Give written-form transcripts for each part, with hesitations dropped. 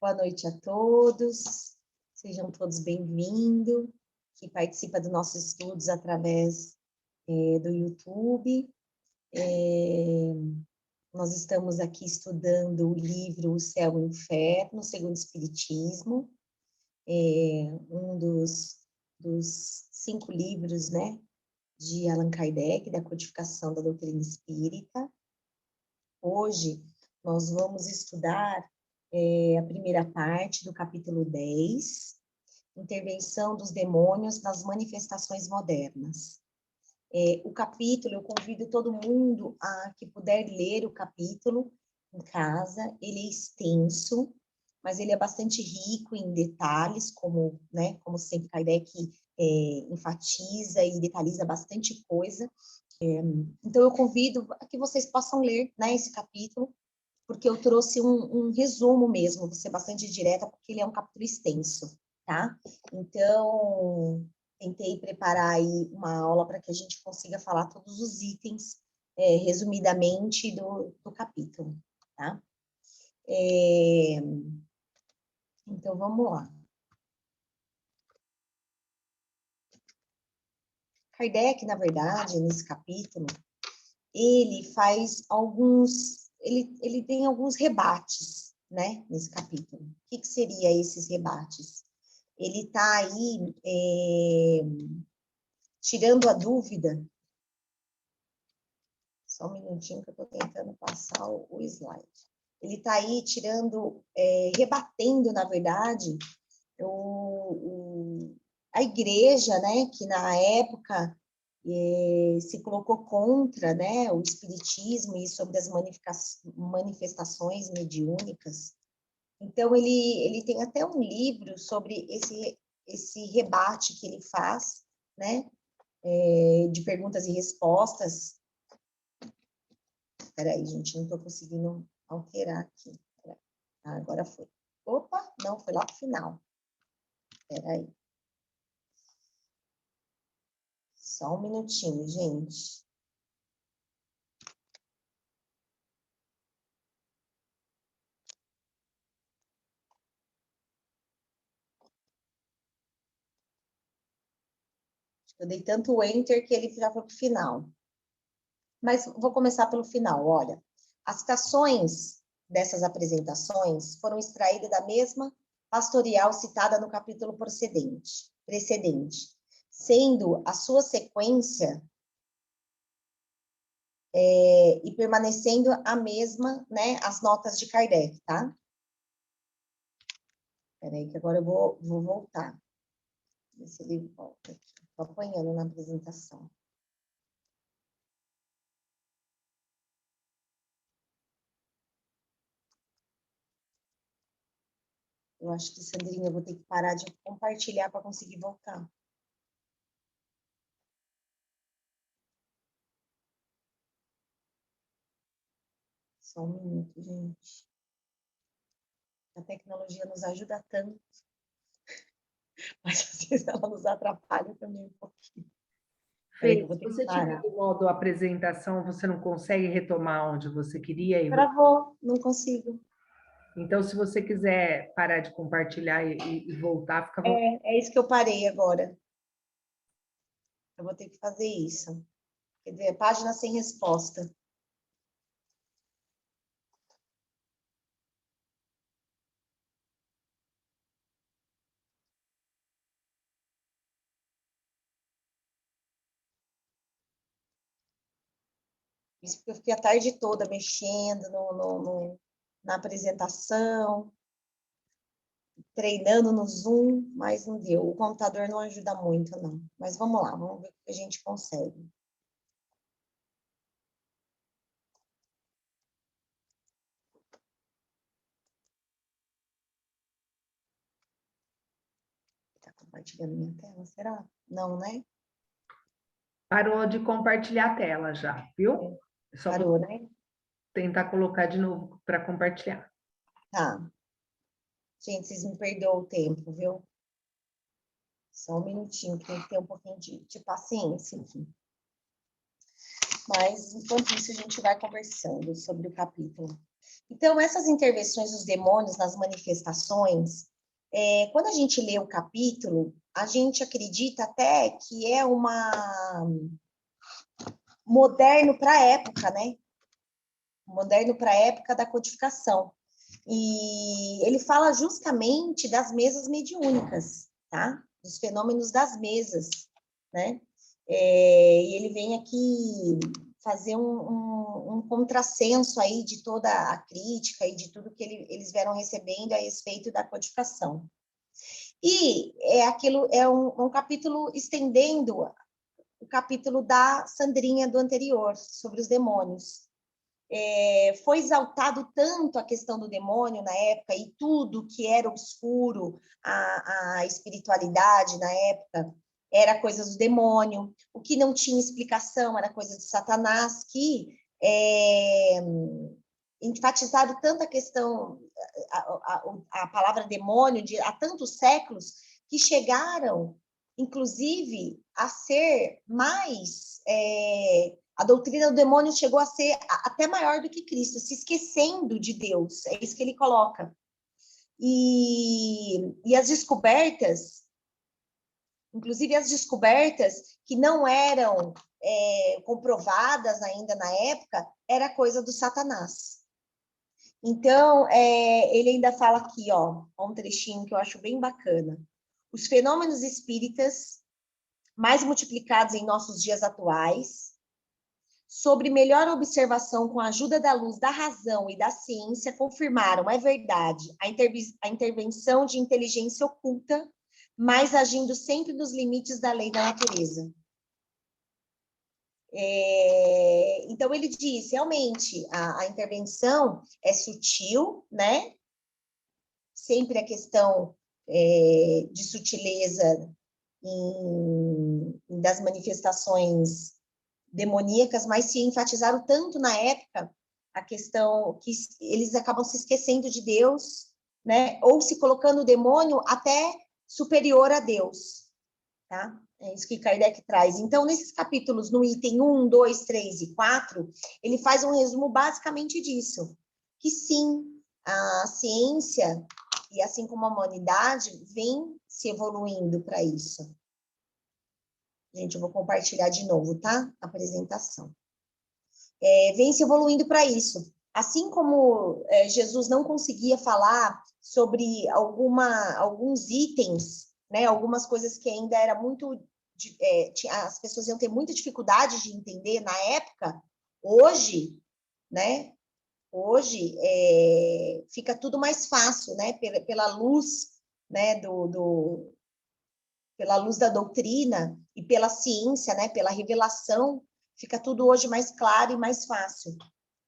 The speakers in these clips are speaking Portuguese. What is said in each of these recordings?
Boa noite a todos, sejam todos bem-vindos, que participa dos nossos estudos através do YouTube. Nós estamos aqui estudando o livro O Céu e o Inferno, segundo o Espiritismo, um dos 5 livros, né, de Allan Kardec, da codificação da doutrina espírita. Hoje, nós vamos estudar a primeira parte do capítulo 10, Intervenção dos Demônios nas Manifestações Modernas. O capítulo, eu convido todo mundo a que puder ler o capítulo em casa. Ele é extenso, mas ele é bastante rico em detalhes, como sempre Kardec enfatiza e detalhiza bastante coisa. Então, eu convido a que vocês possam ler, né, esse capítulo, porque eu trouxe um resumo mesmo, vou ser bastante direta, porque ele é um capítulo extenso, tá? Então, tentei preparar aí uma aula para que a gente consiga falar todos os itens, resumidamente, do capítulo, tá? Então, vamos lá. Kardec, na verdade, nesse capítulo, ele faz alguns... Ele tem alguns rebates, né, nesse capítulo. O que seria esses rebates? Ele está aí tirando a dúvida. Só um minutinho que eu estou tentando passar o slide. Ele está aí tirando, rebatendo, na verdade, a igreja, né, que na época se colocou contra, né, o espiritismo e sobre as manifestações mediúnicas. Então, ele tem até um livro sobre esse rebate que ele faz, né, de perguntas e respostas. Espera aí, gente, não estou conseguindo alterar aqui. Agora foi. Opa, não, foi lá para o final. Espera aí. Só um minutinho, gente. Eu dei tanto enter que ele já foi para o final. Mas vou começar pelo final, olha. As citações dessas apresentações foram extraídas da mesma pastorial citada no capítulo precedente, sendo a sua sequência e permanecendo a mesma, né, as notas de Kardec, tá? Espera aí que agora eu vou voltar. Ver se ele volta aqui. Estou apanhando na apresentação. Eu acho que, Sandrinha, eu vou ter que parar de compartilhar para conseguir voltar. Só um minuto, gente. A tecnologia nos ajuda tanto, mas às vezes ela nos atrapalha também um pouquinho. Fê, se você tiver no modo apresentação, você não consegue retomar onde você queria ir? Travou, não consigo. Então, se você quiser parar de compartilhar e voltar, fica bom. É isso que eu parei agora. Eu vou ter que fazer isso. Quer dizer, página sem resposta. Isso porque eu fiquei a tarde toda mexendo na apresentação, treinando no Zoom, mas não deu. O computador não ajuda muito, não. Mas vamos lá, vamos ver o que a gente consegue. Está compartilhando minha tela, será? Não, né? Parou de compartilhar a tela já, viu? Só Parou, vou né? tentar colocar de novo para compartilhar. Tá. Gente, vocês me perdoam o tempo, viu? Só um minutinho, que tem que ter um pouquinho de paciência aqui. Mas, enquanto isso, a gente vai conversando sobre o capítulo. Então, essas intervenções dos demônios nas manifestações, quando a gente lê o capítulo, a gente acredita até que é moderno para a época, né? Moderno para a época da codificação. E ele fala justamente das mesas mediúnicas, tá? Dos fenômenos das mesas, né? E ele vem aqui fazer um contrassenso aí de toda a crítica e de tudo que eles vieram recebendo a respeito da codificação. E é um capítulo estendendo o capítulo da Sandrinha do anterior, sobre os demônios. Foi exaltado tanto a questão do demônio na época e tudo que era obscuro, a espiritualidade na época, era coisa do demônio, o que não tinha explicação era coisa de Satanás, que enfatizado tanto a questão, a palavra demônio há tantos séculos, que chegaram, inclusive, a ser mais... a doutrina do demônio chegou a ser até maior do que Cristo, se esquecendo de Deus, é isso que ele coloca. E as descobertas, inclusive as descobertas que não eram comprovadas ainda na época, era coisa do Satanás. Então, ele ainda fala aqui, ó, um trechinho que eu acho bem bacana. Os fenômenos espíritas mais multiplicados em nossos dias atuais, sobre melhor observação com a ajuda da luz da razão e da ciência, confirmaram, é verdade, a intervenção de inteligência oculta, mas agindo sempre nos limites da lei da natureza. Então, ele diz, realmente, a intervenção é sutil, né? Sempre a questão de sutileza das manifestações demoníacas, mas se enfatizaram tanto na época a questão que eles acabam se esquecendo de Deus, né? Ou se colocando o demônio até superior a Deus, tá? É isso que Kardec traz. Então, nesses capítulos, no item 1, 2, 3 e 4, ele faz um resumo basicamente disso, que sim, a ciência, e assim como a humanidade, vem se evoluindo para isso. Gente, eu vou compartilhar de novo, tá? A apresentação. Vem se evoluindo para isso. Assim como Jesus não conseguia falar sobre alguns itens, né? Algumas coisas que ainda era muito... as pessoas iam ter muita dificuldade de entender na época, hoje, né? Hoje fica tudo mais fácil, né? Pela luz, né? Pela luz da doutrina e pela ciência, né, pela revelação, fica tudo hoje mais claro e mais fácil,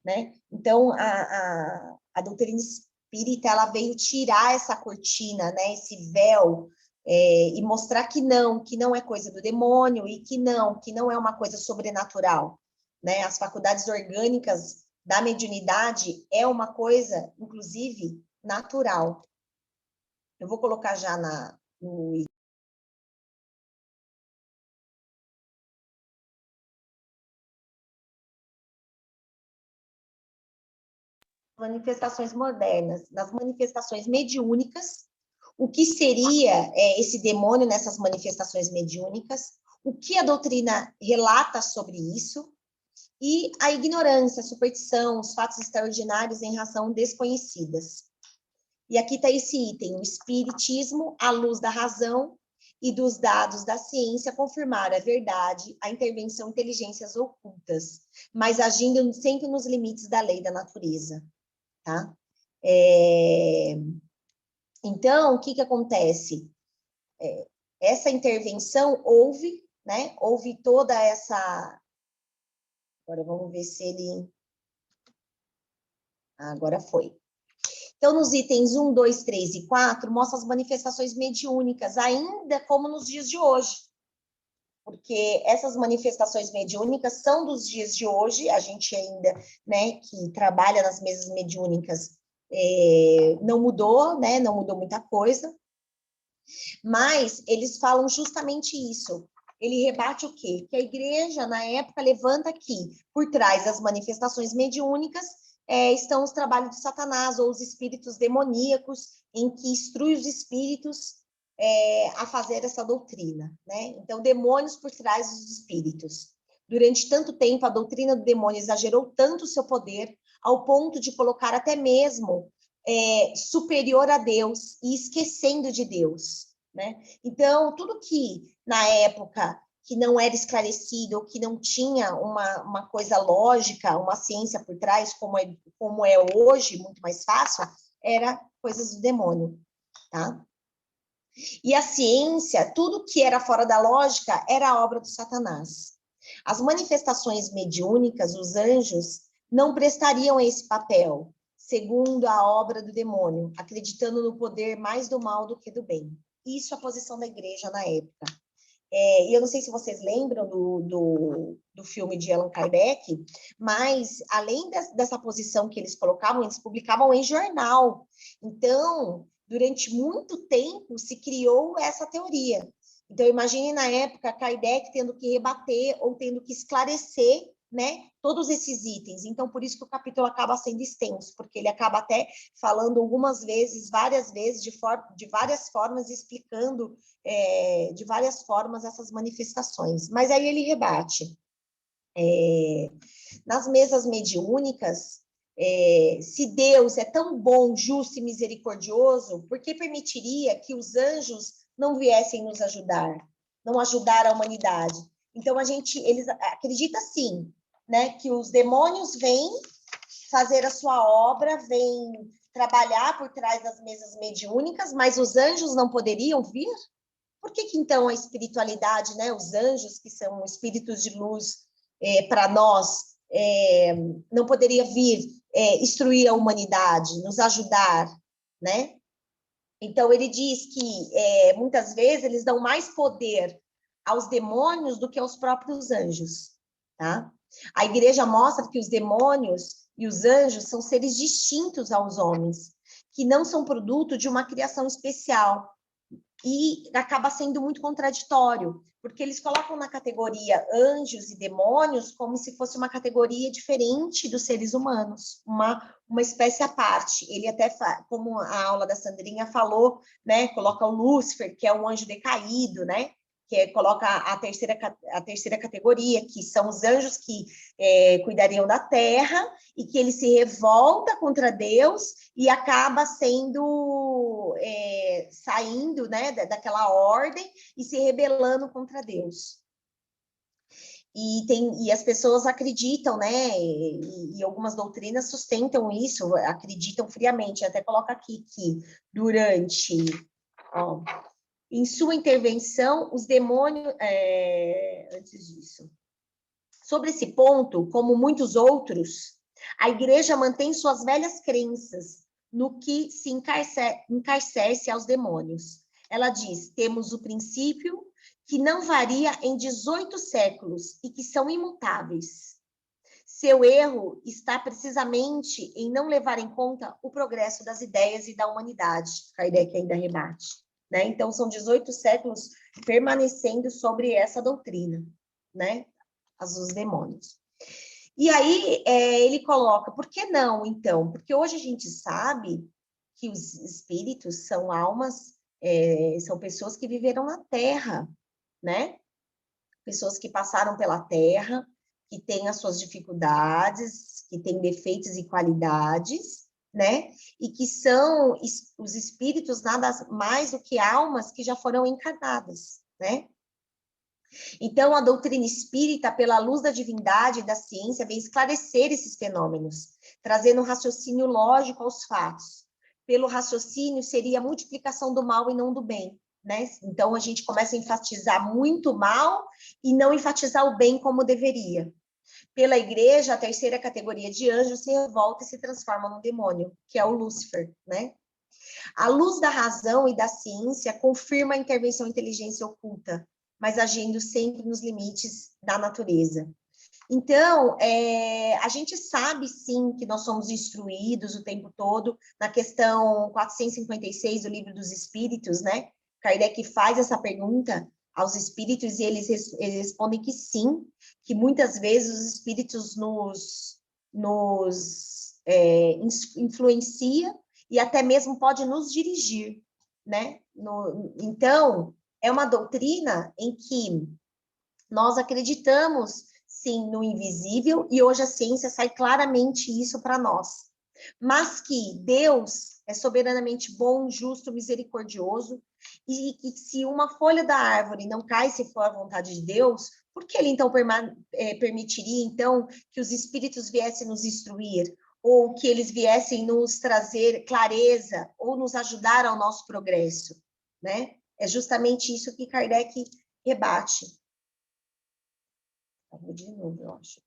né? Então, a doutrina espírita, ela veio tirar essa cortina, né, esse véu, e mostrar que não é coisa do demônio e que não é uma coisa sobrenatural, né? As faculdades orgânicas da mediunidade é uma coisa, inclusive, natural. Eu vou colocar já no manifestações modernas, nas manifestações mediúnicas, o que seria esse demônio nessas manifestações mediúnicas, o que a doutrina relata sobre isso, e a ignorância, a superstição, os fatos extraordinários em razão desconhecidas. E aqui está esse item, o espiritismo, à luz da razão e dos dados da ciência, confirmar a verdade, a intervenção inteligências ocultas, mas agindo sempre nos limites da lei da natureza. Tá? Então, o que acontece? Essa intervenção houve, né? Houve toda essa... Agora vamos ver se ele... Agora foi. Então, nos itens 1, 2, 3 e 4, mostra as manifestações mediúnicas, ainda como nos dias de hoje. Porque essas manifestações mediúnicas são dos dias de hoje, a gente ainda, né, que trabalha nas mesas mediúnicas, não mudou, né, não mudou muita coisa, mas eles falam justamente isso, ele rebate o quê? Que a igreja, na época, levanta que, por trás das manifestações mediúnicas, estão os trabalhos de Satanás, ou os espíritos demoníacos, em que instrui os espíritos a fazer essa doutrina, né? Então, demônios por trás dos espíritos. Durante tanto tempo, a doutrina do demônio exagerou tanto o seu poder, ao ponto de colocar até mesmo superior a Deus e esquecendo de Deus, né? Então, tudo que, na época, que não era esclarecido, ou que não tinha uma coisa lógica, uma ciência por trás, como é hoje, muito mais fácil, era coisas do demônio, tá? E a ciência, tudo que era fora da lógica, era obra do Satanás. As manifestações mediúnicas, os anjos, não prestariam esse papel, segundo a obra do demônio, acreditando no poder mais do mal do que do bem. Isso é a posição da igreja na época. E eu não sei se vocês lembram do filme de Allan Kardec, mas além dessa posição que eles colocavam, eles publicavam em jornal. Então, durante muito tempo, se criou essa teoria. Então, imagine na época Kardec tendo que rebater ou tendo que esclarecer, né, todos esses itens. Então, por isso que o capítulo acaba sendo extenso, porque ele acaba até falando algumas vezes, várias vezes, de várias formas, explicando de várias formas essas manifestações. Mas aí ele rebate. Nas mesas mediúnicas, se Deus é tão bom, justo e misericordioso, por que permitiria que os anjos não viessem nos ajudar, não ajudar a humanidade? Então, eles acreditam sim, né, que os demônios vêm fazer a sua obra, vêm trabalhar por trás das mesas mediúnicas, mas os anjos não poderiam vir? Por que então a espiritualidade, né, os anjos, que são espíritos de luz para nós, não poderia vir instruir a humanidade, nos ajudar, né? Então, ele diz que muitas vezes eles dão mais poder aos demônios do que aos próprios anjos, tá? A igreja mostra que os demônios e os anjos são seres distintos aos homens, que não são produto de uma criação especial, e acaba sendo muito contraditório, porque eles colocam na categoria anjos e demônios como se fosse uma categoria diferente dos seres humanos, uma espécie à parte. Ele até, como a aula da Sandrinha falou, né, coloca o Lúcifer, que é um anjo decaído, né, coloca a terceira categoria, que são os anjos que cuidariam da terra, e que ele se revolta contra Deus e acaba saindo, né, daquela ordem e se rebelando contra Deus. E as pessoas acreditam, né, e algumas doutrinas sustentam isso, acreditam friamente. Até coloca aqui que em sua intervenção, os demônios... antes disso. Sobre esse ponto, como muitos outros, a igreja mantém suas velhas crenças no que se encarcerce aos demônios. Ela diz, temos o princípio que não varia em 18 séculos e que são imutáveis. Seu erro está precisamente em não levar em conta o progresso das ideias e da humanidade. Kardec ainda rebate, né? Então, são 18 séculos permanecendo sobre essa doutrina, né? Os demônios. E aí ele coloca, por que não, então? Porque hoje a gente sabe que os espíritos são almas, são pessoas que viveram na Terra, né? Pessoas que passaram pela Terra, que têm as suas dificuldades, que têm defeitos e qualidades, né? E que são os espíritos nada mais do que almas que já foram encarnadas, né? Então, a doutrina espírita, pela luz da divindade e da ciência, vem esclarecer esses fenômenos, trazendo um raciocínio lógico aos fatos. Pelo raciocínio, seria a multiplicação do mal e não do bem, né? Então, a gente começa a enfatizar muito o mal e não enfatizar o bem como deveria. Pela igreja, a terceira categoria de anjos se revolta e se transforma num demônio, que é o Lúcifer, né? A luz da razão e da ciência confirma a intervenção inteligência oculta, mas agindo sempre nos limites da natureza. Então, a gente sabe, sim, que nós somos instruídos o tempo todo, na questão 456 do Livro dos Espíritos, né? Kardec faz essa pergunta aos espíritos, e eles respondem que sim, que muitas vezes os espíritos nos influencia e até mesmo pode nos dirigir, né? Então, é uma doutrina em que nós acreditamos, sim, no invisível, e hoje a ciência sai claramente isso para nós. Mas que Deus é soberanamente bom, justo, misericordioso, e que se uma folha da árvore não cai se for a vontade de Deus, por que ele então permitiria então que os espíritos viessem nos instruir, ou que eles viessem nos trazer clareza, ou nos ajudar ao nosso progresso, né? É justamente isso que Kardec rebate. Vou de novo, eu acho.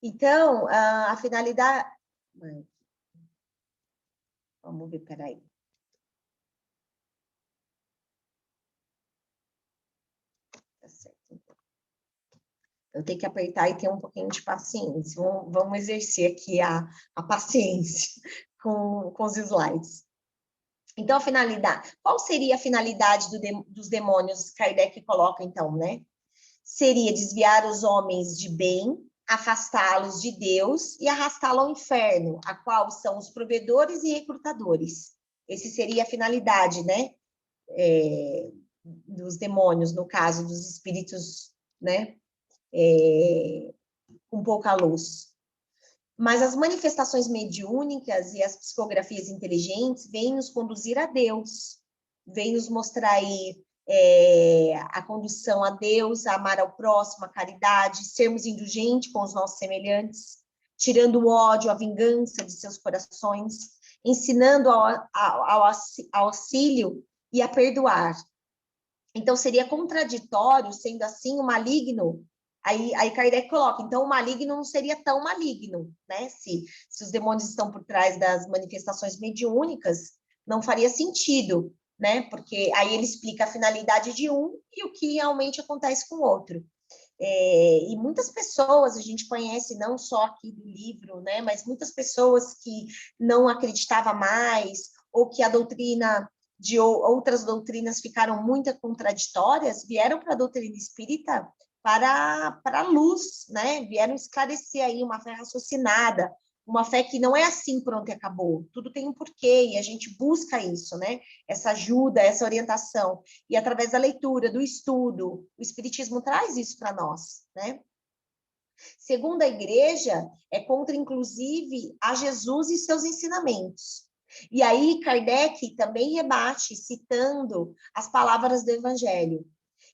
Então, a finalidade... Vamos ver, peraí. Tá certo. Eu tenho que apertar e ter um pouquinho de paciência. Vamos exercer aqui a paciência com os slides. Então, a finalidade... Qual seria a finalidade dos demônios? Kardec coloca, então, né? Seria desviar os homens de bem, afastá-los de Deus e arrastá-los ao inferno, a qual são os provedores e recrutadores. Esse seria a finalidade, né? Dos demônios, no caso dos espíritos, né? Com pouca luz. Mas as manifestações mediúnicas e as psicografias inteligentes vêm nos conduzir a Deus, vêm nos mostrar aí a condução a Deus, a amar ao próximo, a caridade, sermos indulgentes com os nossos semelhantes, tirando o ódio, a vingança de seus corações, ensinando ao auxílio e a perdoar. Então, seria contraditório, sendo assim, o maligno. Aí Kardec coloca, então o maligno não seria tão maligno, né? Se os demônios estão por trás das manifestações mediúnicas, não faria sentido, né? Porque aí ele explica a finalidade de um e o que realmente acontece com o outro. E muitas pessoas, a gente conhece, não só aqui do livro, né? Mas muitas pessoas que não acreditavam mais, ou que a doutrina de outras doutrinas ficaram muito contraditórias, vieram para a doutrina espírita para a luz, né? Vieram esclarecer aí uma fé raciocinada, uma fé que não é assim, pronto, e acabou. Tudo tem um porquê, e a gente busca isso, né? Essa ajuda, essa orientação. E através da leitura, do estudo, o Espiritismo traz isso para nós, né? Segundo a igreja, é contra, inclusive, a Jesus e seus ensinamentos. E aí, Kardec também rebate, citando as palavras do Evangelho.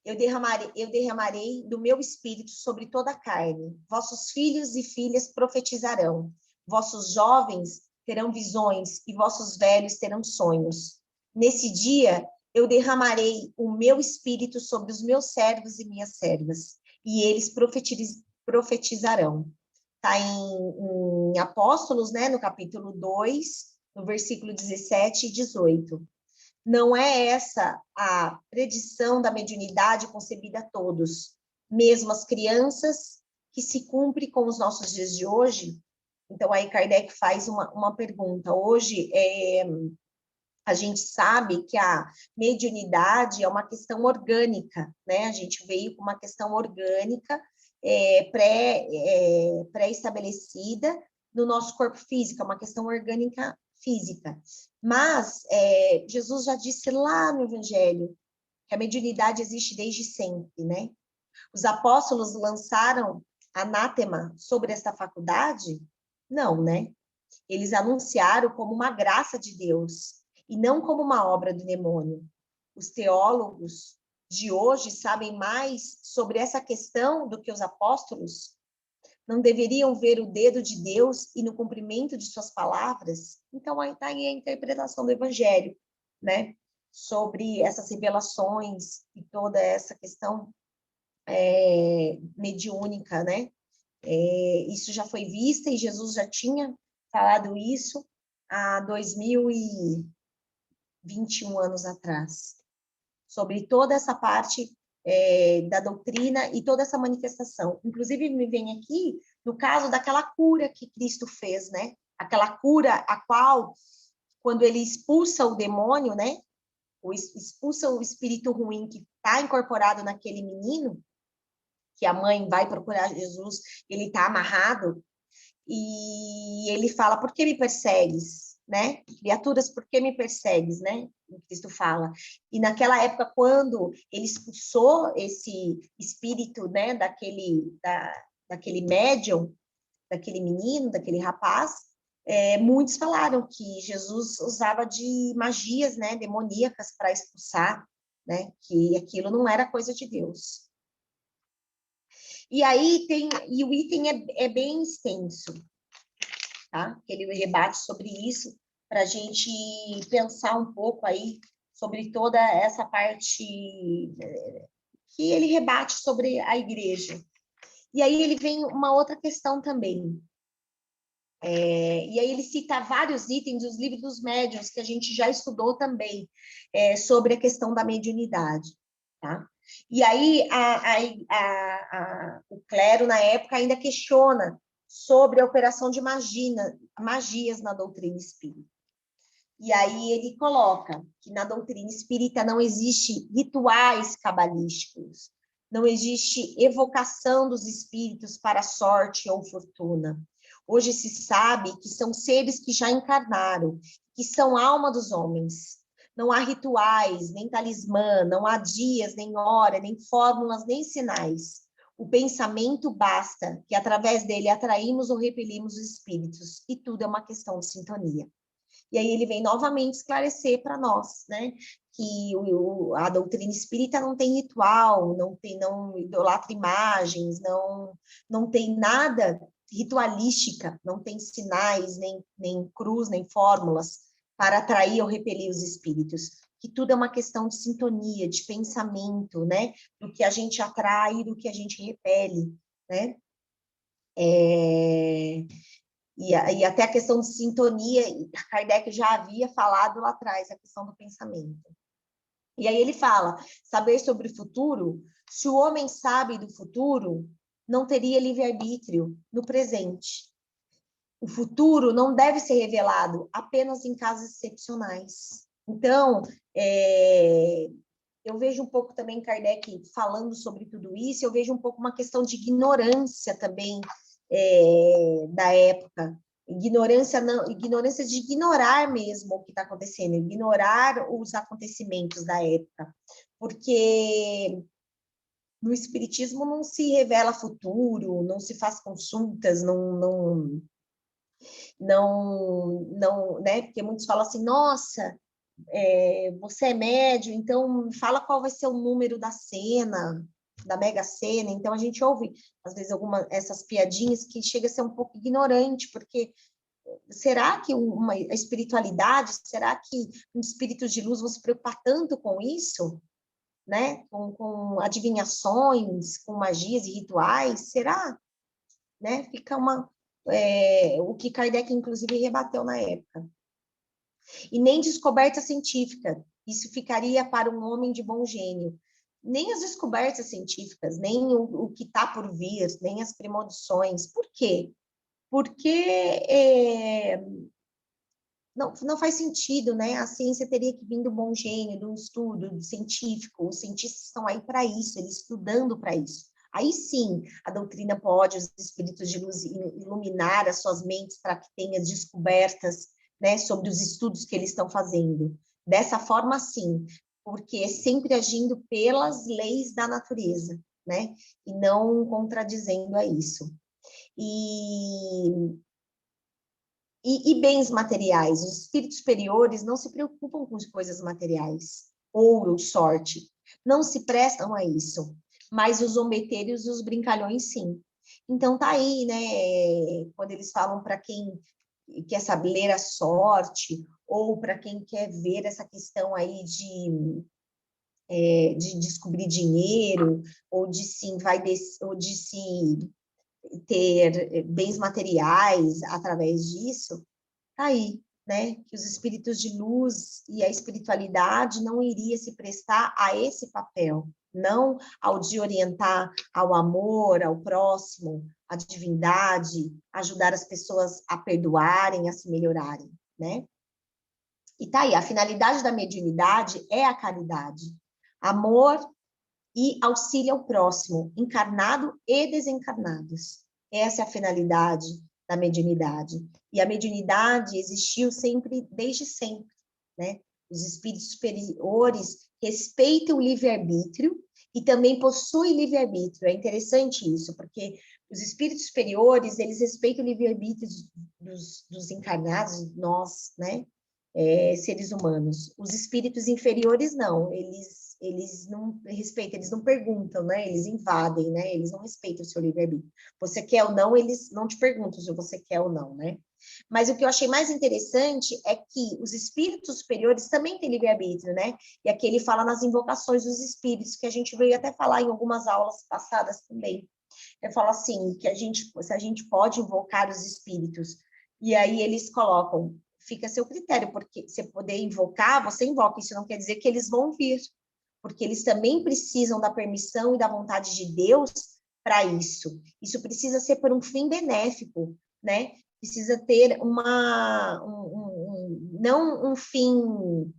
Eu derramarei do meu espírito sobre toda a carne. Vossos filhos e filhas profetizarão. Vossos jovens terão visões e vossos velhos terão sonhos. Nesse dia, eu derramarei o meu espírito sobre os meus servos e minhas servas, e eles profetizarão. Está em Apóstolos, né, no capítulo 2, no versículo 17 e 18. Não é essa a predição da mediunidade concebida a todos, mesmo as crianças, que se cumpre com os nossos dias de hoje? Então, aí Kardec faz uma pergunta. Hoje, a gente sabe que a mediunidade é uma questão orgânica, né? A gente veio com uma questão orgânica, pré-estabelecida no nosso corpo físico, é uma questão orgânica física. Mas Jesus já disse lá no Evangelho que a mediunidade existe desde sempre, né? Os apóstolos lançaram anátema sobre essa faculdade? Não, né? Eles anunciaram como uma graça de Deus e não como uma obra do demônio. Os teólogos de hoje sabem mais sobre essa questão do que os apóstolos? Não deveriam ver o dedo de Deus e no cumprimento de suas palavras? Então, aí está aí a interpretação do Evangelho, né? Sobre essas revelações e toda essa questão mediúnica, né? Isso já foi vista e Jesus já tinha falado isso há 2021 anos atrás, sobre toda essa parte da doutrina e toda essa manifestação. Inclusive, me vem aqui no caso daquela cura que Cristo fez, né? Aquela cura a qual, quando ele expulsa o demônio, né? Expulsa o espírito ruim que está incorporado naquele menino, que a mãe vai procurar Jesus, ele está amarrado, e ele fala, por que me persegues, né? Criaturas, por que me persegues, né? Cristo fala. E naquela época, quando ele expulsou esse espírito, né, daquele médium, daquele menino, daquele rapaz, muitos falaram que Jesus usava de magias, né, demoníacas para expulsar, né, que aquilo não era coisa de Deus. E aí e o item é bem extenso, tá? Ele rebate sobre isso, para a gente pensar um pouco aí sobre toda essa parte que ele rebate sobre a igreja. E aí ele vem uma outra questão também. E aí ele cita vários itens dos livros dos médiuns, que a gente já estudou também, sobre a questão da mediunidade, tá? E aí o clero, na época, ainda questiona sobre a operação de magias na doutrina espírita. E aí ele coloca que na doutrina espírita não existe rituais cabalísticos, não existe evocação dos espíritos para sorte ou fortuna. Hoje se sabe que são seres que já encarnaram, que são alma dos homens. Não há rituais, nem talismã, não há dias, nem hora, nem fórmulas, nem sinais. O pensamento basta, que através dele atraímos ou repelimos os espíritos, e tudo é uma questão de sintonia. E aí ele vem novamente esclarecer para nós, né, que a doutrina espírita não tem ritual, não idolatra imagens, não tem nada ritualística, não tem sinais, nem cruz, nem fórmulas para atrair ou repelir os espíritos, que tudo é uma questão de sintonia, de pensamento, né, do que a gente atrai e do que a gente repele, né. E até a questão de sintonia, Kardec já havia falado lá atrás, a questão do pensamento. E aí ele fala, saber sobre o futuro, se o homem sabe do futuro, não teria livre-arbítrio no presente. O futuro não deve ser revelado apenas em casos excepcionais. Então, eu vejo um pouco também Kardec falando sobre tudo isso, eu vejo um pouco uma questão de ignorância também, da época, ignorância de ignorar mesmo o que está acontecendo, ignorar os acontecimentos da época, porque no espiritismo não se revela futuro, não se faz consultas, né? Porque muitos falam assim, nossa, você é médio, então fala qual vai ser o número da cena, da Mega Sena. Então a gente ouve às vezes essas piadinhas que chega a ser um pouco ignorante, porque será que a espiritualidade, será que os espíritos de luz vão se preocupar tanto com isso, né? Com adivinhações, com magias e rituais? Será? Né? Fica o que Kardec inclusive rebateu na época. E nem descoberta científica, isso ficaria para um homem de bom gênio. Nem as descobertas científicas, nem o que está por vir, nem as premonições. Por quê? Porque não faz sentido, né? A ciência teria que vir do bom gênio, de um estudo científico. Os cientistas estão aí para isso, eles estudando para isso. Aí sim, a doutrina pode, os espíritos de luz, iluminar as suas mentes para que tenha descobertas, né, sobre os estudos que eles estão fazendo. Dessa forma, sim, porque é sempre agindo pelas leis da natureza, né? E não contradizendo a isso. E bens materiais. Os espíritos superiores não se preocupam com coisas materiais, ouro, sorte. Não se prestam a isso. Mas os zombeteiros e os brincalhões, sim. Então, tá aí, né? Quando eles falam para quem quer saber ler a sorte, ou para quem quer ver essa questão aí de descobrir dinheiro, ou de se ter bens materiais através disso, tá aí, né? Que os espíritos de luz e a espiritualidade não iria se prestar a esse papel, não ao de orientar ao amor, ao próximo, à divindade, ajudar as pessoas a perdoarem, a se melhorarem, né? E tá aí, a finalidade da mediunidade é a caridade, amor e auxílio ao próximo, encarnado e desencarnados. Essa é a finalidade da mediunidade. E a mediunidade existiu sempre, desde sempre, né? Os espíritos superiores respeitam o livre-arbítrio e também possuem livre-arbítrio. É interessante isso, porque os espíritos superiores, eles respeitam o livre-arbítrio dos encarnados, nós, né? Seres humanos. Os espíritos inferiores, não. Eles não respeitam, eles não perguntam, né? Eles invadem, né? Eles não respeitam o seu livre-arbítrio. Você quer ou não, eles não te perguntam se você quer ou não, né? Mas o que eu achei mais interessante é que os espíritos superiores também têm livre-arbítrio, né? E aqui ele fala nas invocações dos espíritos, que a gente veio até falar em algumas aulas passadas também. Eu falo assim, que se a gente pode invocar os espíritos, e aí eles colocam, fica a seu critério, porque você poder invocar, você invoca, isso não quer dizer que eles vão vir, porque eles também precisam da permissão e da vontade de Deus para isso. Isso precisa ser por um fim benéfico, né? Precisa ter não um fim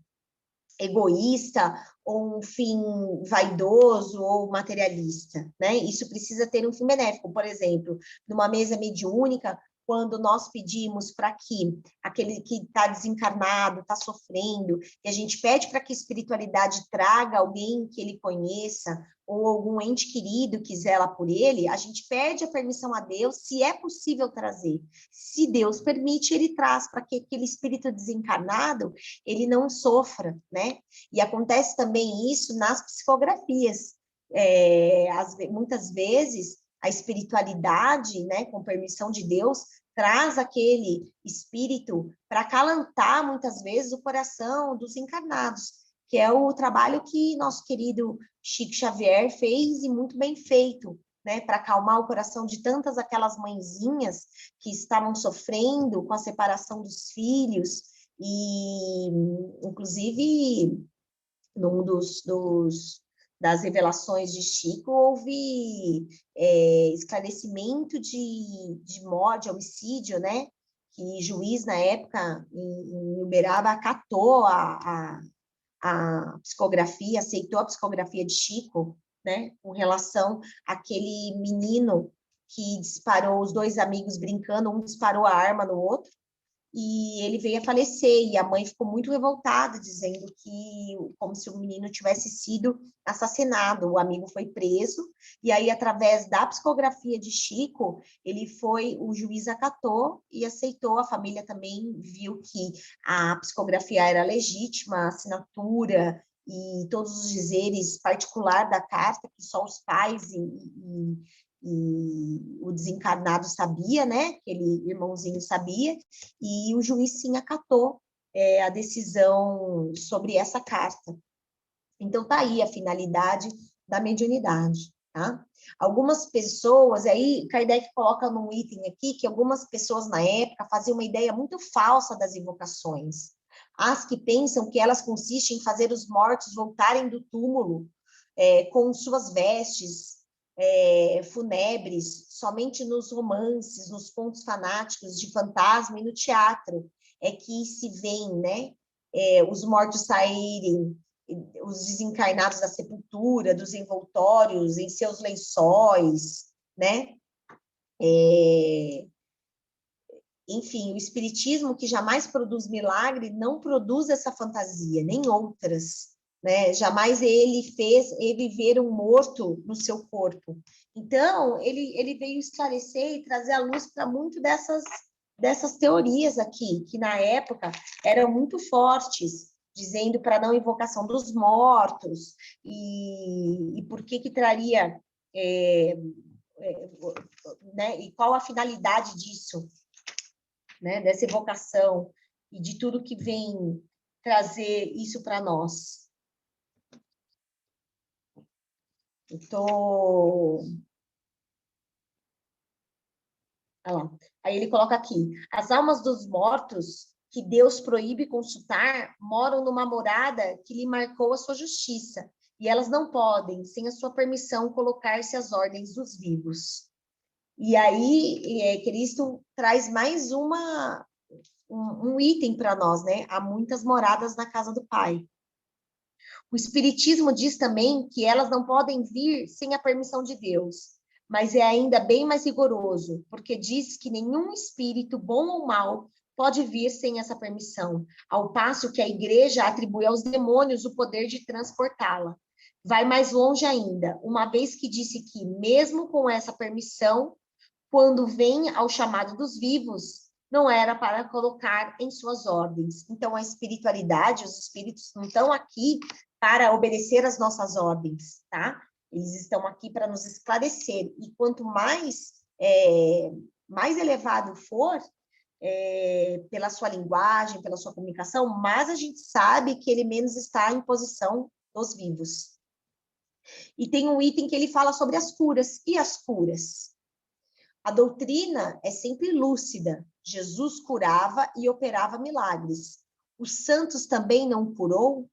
egoísta ou um fim vaidoso ou materialista, né? Isso precisa ter um fim benéfico. Por exemplo, numa mesa mediúnica, quando nós pedimos para que aquele que está desencarnado, está sofrendo, e a gente pede para que a espiritualidade traga alguém que ele conheça, ou algum ente querido que zela por ele, a gente pede a permissão a Deus, se é possível trazer. Se Deus permite, ele traz para que aquele espírito desencarnado, ele não sofra, né? E acontece também isso nas psicografias. Muitas vezes, a espiritualidade, né, com permissão de Deus, traz aquele espírito para acalantar, muitas vezes, o coração dos encarnados, que é o trabalho que nosso querido Chico Xavier fez e muito bem feito, né, para acalmar o coração de tantas aquelas mãezinhas que estavam sofrendo com a separação dos filhos, e, inclusive, num das revelações de Chico, houve esclarecimento de morte, de homicídio, né? Que juiz, na época, em Uberaba, acatou a psicografia, aceitou a psicografia de Chico, né? Com relação àquele menino que disparou, os dois amigos brincando, um disparou a arma no outro, e ele veio a falecer, e a mãe ficou muito revoltada, dizendo que, como se o menino tivesse sido assassinado, o amigo foi preso, e aí, através da psicografia de Chico, o juiz acatou e aceitou, a família também viu que a psicografia era legítima, a assinatura e todos os dizeres particular da carta, que só os pais e o desencarnado sabia, né? Aquele irmãozinho sabia, e o juiz sim acatou a decisão sobre essa carta. Então, tá aí a finalidade da mediunidade, tá? Algumas pessoas, aí Kardec coloca num item aqui, que algumas pessoas na época faziam uma ideia muito falsa das invocações. As que pensam que elas consistem em fazer os mortos voltarem do túmulo com suas vestes fúnebres, somente nos romances, nos contos fanáticos de fantasma e no teatro, é que se vêem, né? Os mortos saírem, os desencarnados da sepultura, dos envoltórios, em seus lençóis, né? Enfim, o espiritismo, que jamais produz milagre, não produz essa fantasia, nem outras, né? Jamais ele ver um morto no seu corpo. Então, ele veio esclarecer e trazer à luz para muito dessas teorias aqui, que na época eram muito fortes, dizendo para não invocação dos mortos, e por que traria, né? E qual a finalidade disso, né? Dessa evocação e de tudo que vem trazer isso para nós. Aí ele coloca aqui: as almas dos mortos que Deus proíbe consultar moram numa morada que lhe marcou a sua justiça, e elas não podem, sem a sua permissão, colocar-se às ordens dos vivos. E aí, Cristo traz mais um item para nós, né? Há muitas moradas na casa do Pai. O Espiritismo diz também que elas não podem vir sem a permissão de Deus, mas é ainda bem mais rigoroso, porque diz que nenhum espírito, bom ou mau, pode vir sem essa permissão, ao passo que a Igreja atribui aos demônios o poder de transportá-la. Vai mais longe ainda, uma vez que disse que, mesmo com essa permissão, quando vem ao chamado dos vivos, não era para colocar em suas ordens. Então, a espiritualidade, os espíritos não estão aqui para obedecer às nossas ordens, tá? Eles estão aqui para nos esclarecer. E quanto mais elevado for, pela sua linguagem, pela sua comunicação, mais a gente sabe que ele menos está em posição dos vivos. E tem um item que ele fala sobre as curas. E as curas? A doutrina é sempre lúcida. Jesus curava e operava milagres. Os santos também não curou?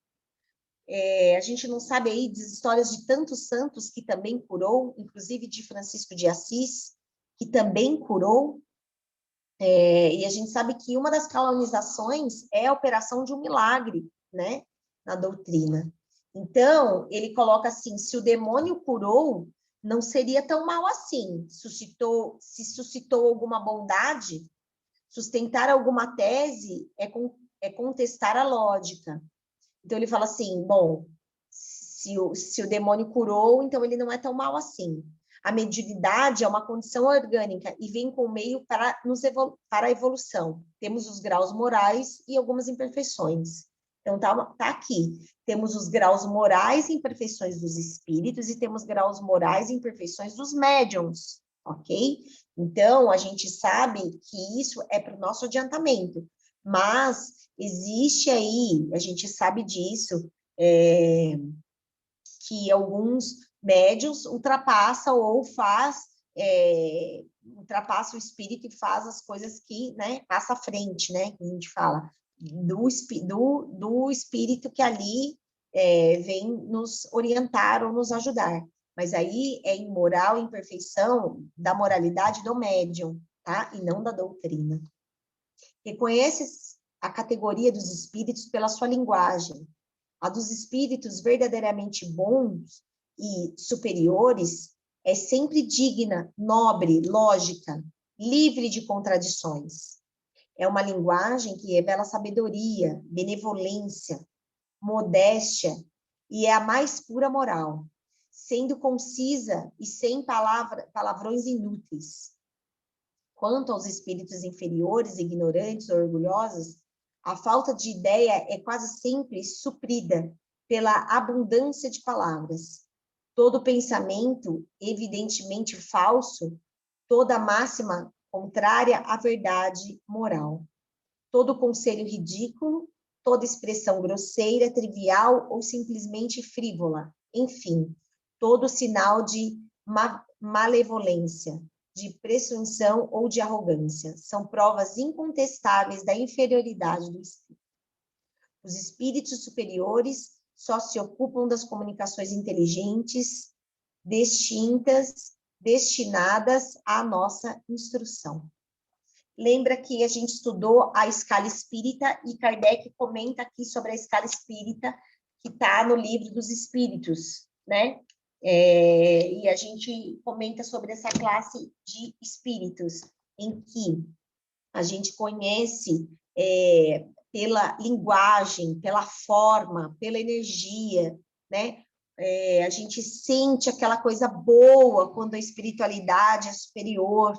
A gente não sabe aí das histórias de tantos santos que também curou, inclusive de Francisco de Assis, que também curou. E a gente sabe que uma das canonizações é a operação de um milagre, né, na doutrina. Então, ele coloca assim, se o demônio curou, não seria tão mal assim. Se suscitou alguma bondade, sustentar alguma tese é contestar a lógica. Então, ele fala assim, bom, se o demônio curou, então ele não é tão mal assim. A mediunidade é uma condição orgânica e vem com o meio para a evolução. Temos os graus morais e algumas imperfeições. Então, tá aqui. Temos os graus morais e imperfeições dos espíritos e temos graus morais e imperfeições dos médiums, ok? Então, a gente sabe que isso é para o nosso adiantamento. Mas existe aí, a gente sabe disso, que alguns médiuns ultrapassa o espírito e faz as coisas que, né, passa à frente, né, que a gente fala, do espírito que ali vem nos orientar ou nos ajudar. Mas aí é imoral, imperfeição da moralidade do médium, tá? E não da doutrina. Reconhece a categoria dos espíritos pela sua linguagem. A dos espíritos verdadeiramente bons e superiores é sempre digna, nobre, lógica, livre de contradições. É uma linguagem que revela sabedoria, benevolência, modéstia e é a mais pura moral, sendo concisa e sem palavrões inúteis. Quanto aos espíritos inferiores, ignorantes ou orgulhosos, a falta de ideia é quase sempre suprida pela abundância de palavras. Todo pensamento evidentemente falso, toda máxima contrária à verdade moral, todo conselho ridículo, toda expressão grosseira, trivial ou simplesmente frívola, enfim, todo sinal de malevolência, de presunção ou de arrogância. São provas incontestáveis da inferioridade do espírito. Os espíritos superiores só se ocupam das comunicações inteligentes, destinadas à nossa instrução. Lembra que a gente estudou a escala espírita e Kardec comenta aqui sobre a escala espírita que está no livro dos espíritos, né? E a gente comenta sobre essa classe de espíritos, em que a gente conhece pela linguagem, pela forma, pela energia, né? A gente sente aquela coisa boa quando a espiritualidade é superior,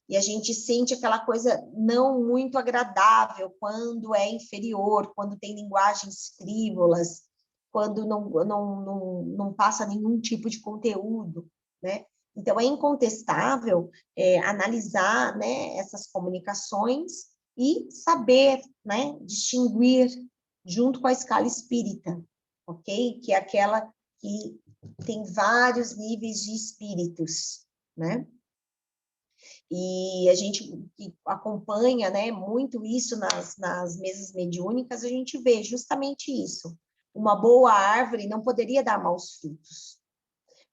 e a gente sente aquela coisa não muito agradável quando é inferior, quando tem linguagens frívolas, quando não passa nenhum tipo de conteúdo, né? Então, é incontestável analisar, né, essas comunicações e saber, né, distinguir junto com a escala espírita, ok? Que é aquela que tem vários níveis de espíritos, né? E a gente que acompanha, né, muito isso nas mesas mediúnicas, a gente vê justamente isso. Uma boa árvore não poderia dar maus frutos.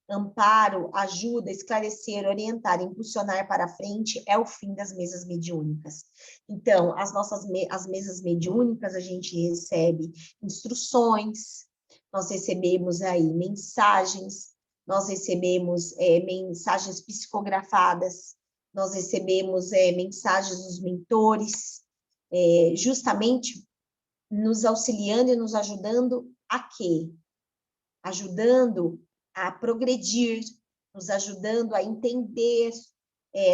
Amparo, ajuda, esclarecer, orientar, impulsionar para frente é o fim das mesas mediúnicas. Então, as mesas mediúnicas, a gente recebe instruções, nós recebemos aí mensagens, nós recebemos mensagens psicografadas, nós recebemos mensagens dos mentores, justamente nos auxiliando e nos ajudando a quê? Ajudando a progredir, nos ajudando a entender,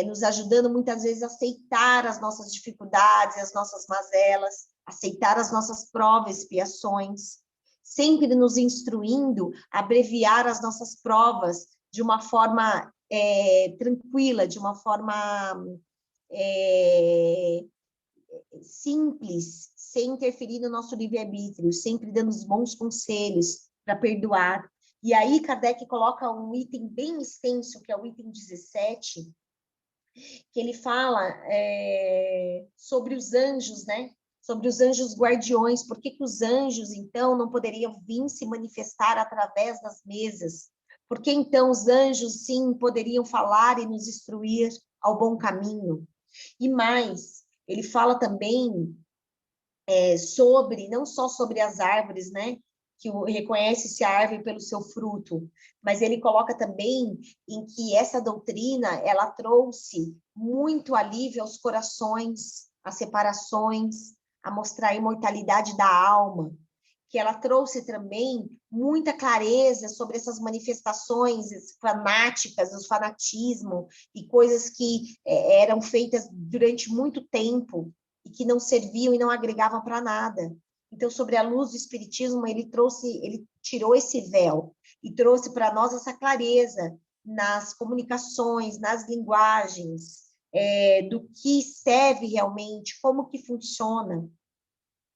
nos ajudando muitas vezes a aceitar as nossas dificuldades, as nossas mazelas, aceitar as nossas provas, expiações, sempre nos instruindo a abreviar as nossas provas de uma forma tranquila, de uma forma simples, sem interferir no nosso livre-arbítrio, sempre dando os bons conselhos para perdoar. E aí Kardec coloca um item bem extenso, que é o item 17, que ele fala sobre os anjos, né? Sobre os anjos guardiões. Por que os anjos, então, não poderiam vir se manifestar através das mesas? Por que, então, os anjos, sim, poderiam falar e nos instruir ao bom caminho? E mais, ele fala também sobre, não só sobre as árvores, né? Que reconhece-se a árvore pelo seu fruto, mas ele coloca também em que essa doutrina, ela trouxe muito alívio aos corações, às separações, a mostrar a imortalidade da alma, que ela trouxe também muita clareza sobre essas manifestações fanáticas, o fanatismo, e coisas que eram feitas durante muito tempo, e que não serviam e não agregavam para nada. Então, sobre a luz do Espiritismo, ele tirou esse véu e trouxe para nós essa clareza nas comunicações, nas linguagens, do que serve realmente, como que funciona,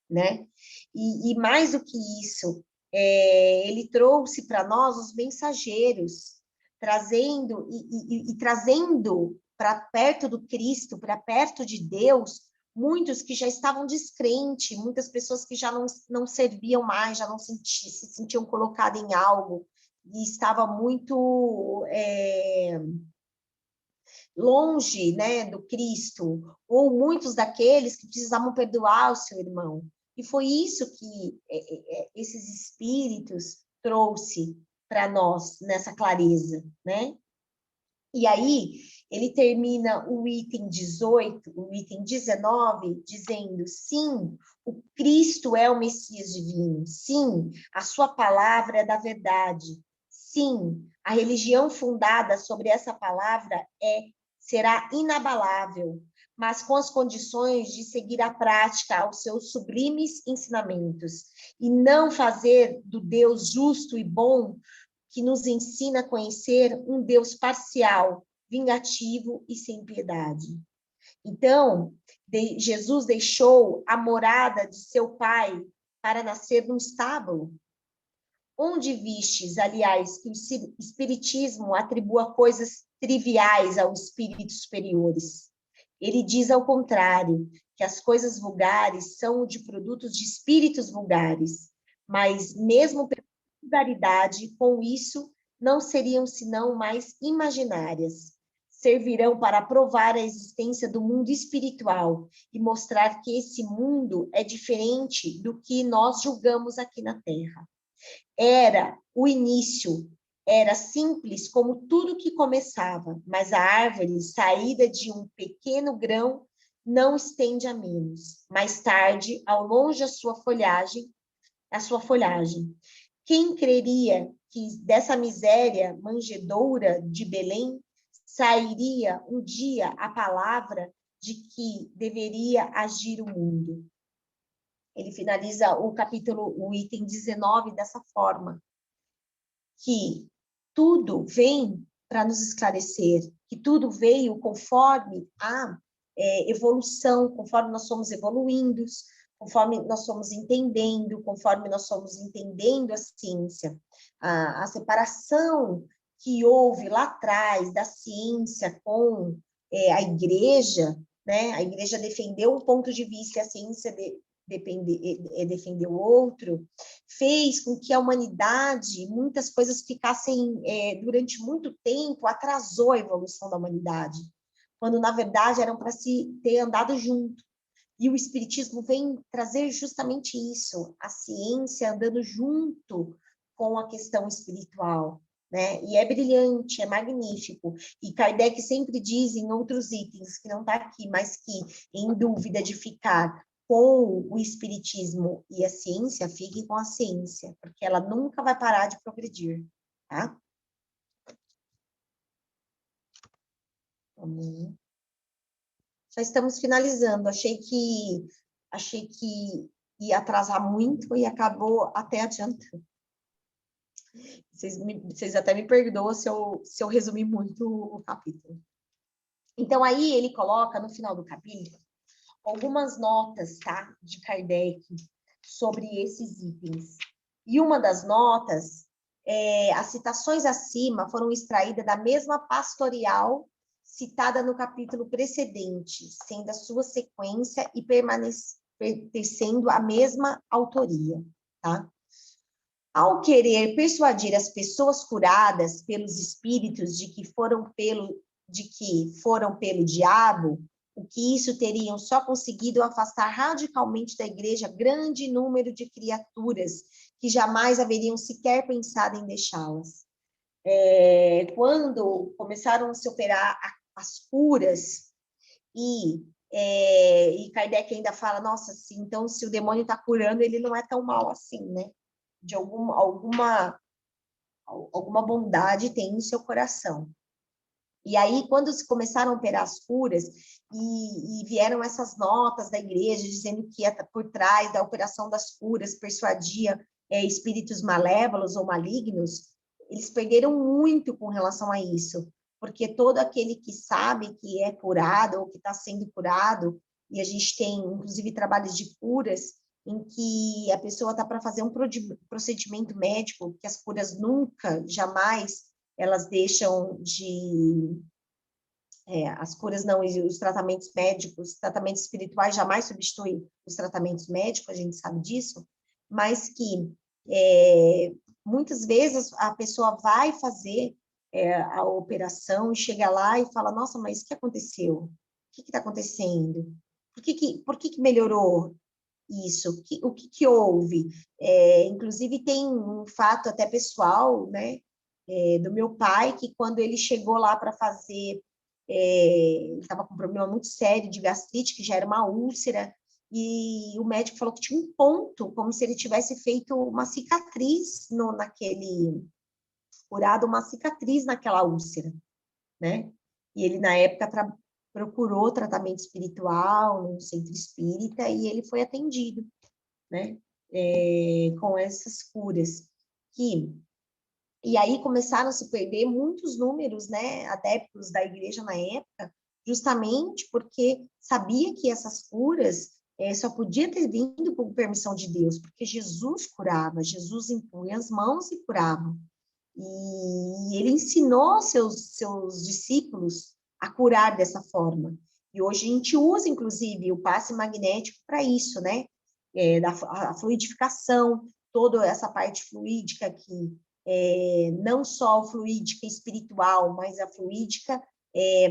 né? E mais do que isso, ele trouxe para nós os mensageiros, trazendo trazendo para perto do Cristo, para perto de Deus, muitos que já estavam descrentes, muitas pessoas que já não serviam mais, já não se sentiam colocadas em algo, e estava muito longe, né, do Cristo, ou muitos daqueles que precisavam perdoar o seu irmão. E foi isso que esses espíritos trouxe para nós nessa clareza, né? E aí, ele termina o item 18, o item 19, dizendo, sim, o Cristo é o Messias divino, sim, a sua palavra é da verdade, sim, a religião fundada sobre essa palavra será inabalável, mas com as condições de seguir a prática aos seus sublimes ensinamentos, e não fazer do Deus justo e bom que nos ensina a conhecer um Deus parcial, vingativo e sem piedade. Então, Jesus deixou a morada de seu Pai para nascer num estábulo. Onde vistes, aliás, que o Espiritismo atribua coisas triviais aos espíritos superiores? Ele diz ao contrário, que as coisas vulgares são de produtos de espíritos vulgares, mas mesmo vulgaridade, com isso, não seriam senão mais imaginárias. Servirão para provar a existência do mundo espiritual e mostrar que esse mundo é diferente do que nós julgamos aqui na Terra. Era o início, era simples como tudo que começava, mas a árvore, saída de um pequeno grão, não estende a menos. Mais tarde, ao longe a sua folhagem, quem creria que dessa miséria manjedoura de Belém sairia um dia a palavra de que deveria agir o mundo? Ele finaliza o item 19 dessa forma, que tudo vem para nos esclarecer, que tudo veio conforme a evolução, conforme nós somos evoluindo, conforme nós somos entendendo, conforme nós somos entendendo a ciência, a separação que houve lá atrás da ciência com a igreja, né? A igreja defendeu um ponto de vista e a ciência defender o outro, fez com que a humanidade, muitas coisas ficassem, durante muito tempo, atrasou a evolução da humanidade, quando, na verdade, eram para se ter andado junto. E o Espiritismo vem trazer justamente isso, a ciência andando junto com a questão espiritual, né? E é brilhante, é magnífico. E Kardec sempre diz em outros itens, que não está aqui, mas que, em dúvida de ficar com o Espiritismo e a ciência, fique com a ciência, porque ela nunca vai parar de progredir, tá? Já estamos finalizando. Achei que ia atrasar muito e acabou até adiantando. Vocês até me perdoam se eu resumir muito o capítulo. Então, aí ele coloca, no final do capítulo, algumas notas, tá, de Kardec sobre esses itens. E uma das notas, as citações acima foram extraídas da mesma pastorial citada no capítulo precedente, sendo a sua sequência e pertencendo à mesma autoria, tá? Ao querer persuadir as pessoas curadas pelos espíritos de que foram pelo diabo, o que isso teriam só conseguido afastar radicalmente da igreja grande número de criaturas que jamais haveriam sequer pensado em deixá-las. Quando começaram a se operar as curas, e Kardec ainda fala, nossa, assim, então se o demônio está curando, ele não é tão mal assim, né? De alguma bondade tem no seu coração. E aí, quando se começaram a operar as curas, e vieram essas notas da igreja, dizendo que por trás da operação das curas persuadia espíritos malévolos ou malignos, eles perderam muito com relação a isso, porque todo aquele que sabe que é curado, ou que está sendo curado, e a gente tem, inclusive, trabalhos de curas, em que a pessoa está para fazer um procedimento médico, que as curas nunca, jamais, elas deixam de... as curas não, os tratamentos médicos, os tratamentos espirituais jamais substituem os tratamentos médicos, a gente sabe disso, mas que muitas vezes a pessoa vai fazer a operação e chega lá e fala, nossa, mas o que aconteceu? O que está acontecendo? Por que melhorou isso? O que houve? Inclusive, tem um fato até pessoal, né, do meu pai, que quando ele chegou lá para fazer, ele estava com um problema muito sério de gastrite, que já era uma úlcera, e o médico falou que tinha um ponto, como se ele tivesse feito uma cicatriz curado uma cicatriz naquela úlcera, né? E ele, na época, procurou tratamento espiritual no centro espírita e ele foi atendido, né? Com essas curas. E aí começaram a se perder muitos números, né, adeptos da igreja na época, justamente porque sabia que essas curas só podia ter vindo por permissão de Deus, porque Jesus curava, Jesus impunha as mãos e curava. E ele ensinou seus discípulos a curar dessa forma. E hoje a gente usa, inclusive, o passe magnético para isso, né? A fluidificação, toda essa parte fluídica que não só a fluídica espiritual, mas a fluídica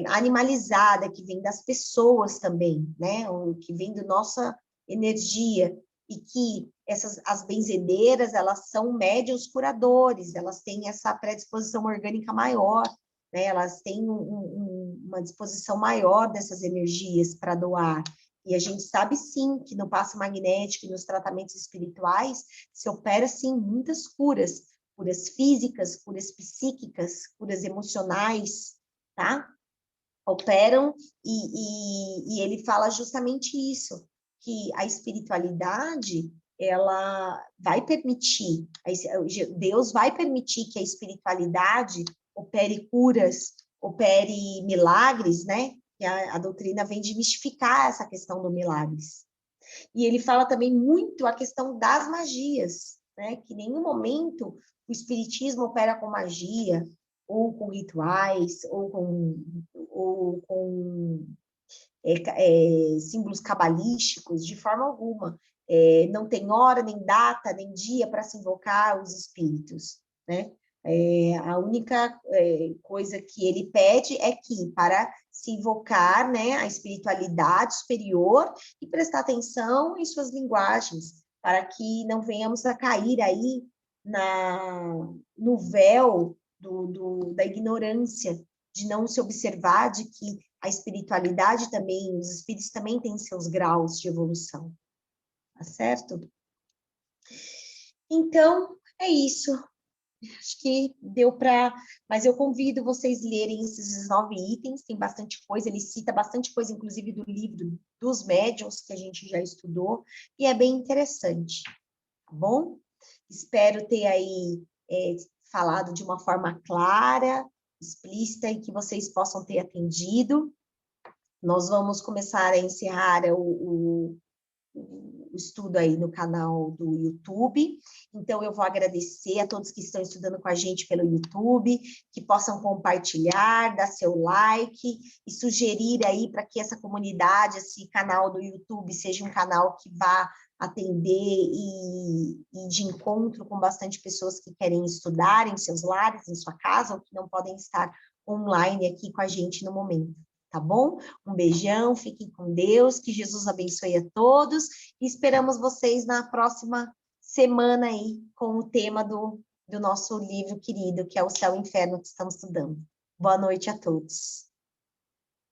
animalizada, que vem das pessoas também, né? O que vem da nossa energia, e que as benzedeiras, elas são médiuns curadores, elas têm essa predisposição orgânica maior, né? Elas têm uma disposição maior dessas energias para doar. E a gente sabe, sim, que no passe magnético e nos tratamentos espirituais se opera, sim, muitas curas físicas, curas psíquicas, curas emocionais, tá? Operam, e ele fala justamente isso, que a espiritualidade, ela vai permitir, Deus vai permitir que a espiritualidade opere curas, opere milagres, né? E a doutrina vem desmistificar essa questão do milagres. E ele fala também muito a questão das magias, né? Que em nenhum momento o espiritismo opera com magia, ou com rituais, ou com símbolos cabalísticos, de forma alguma. não tem hora, nem data, nem dia para se invocar os espíritos, né? A única coisa que ele pede é que, para se invocar, né, a espiritualidade superior e prestar atenção em suas linguagens, para que não venhamos a cair aí no véu da ignorância, de não se observar de que a espiritualidade também, os espíritos também têm seus graus de evolução, tá certo? Então, é isso. Acho que deu para... Mas eu convido vocês a lerem esses 9 itens, tem bastante coisa, ele cita bastante coisa, inclusive do livro dos médiuns, que a gente já estudou, e é bem interessante, tá bom? Espero ter aí falado de uma forma clara, explícita, e que vocês possam ter atendido. Nós vamos começar a encerrar o estudo aí no canal do YouTube. Então, eu vou agradecer a todos que estão estudando com a gente pelo YouTube, que possam compartilhar, dar seu like e sugerir aí para que essa comunidade, esse canal do YouTube, seja um canal que vá atender e de encontro com bastante pessoas que querem estudar em seus lares, em sua casa, ou que não podem estar online aqui com a gente no momento. Tá bom? Um beijão, fiquem com Deus, que Jesus abençoe a todos, e esperamos vocês na próxima semana aí, com o tema do nosso livro querido, que é o Céu e o Inferno, que estamos estudando. Boa noite a todos.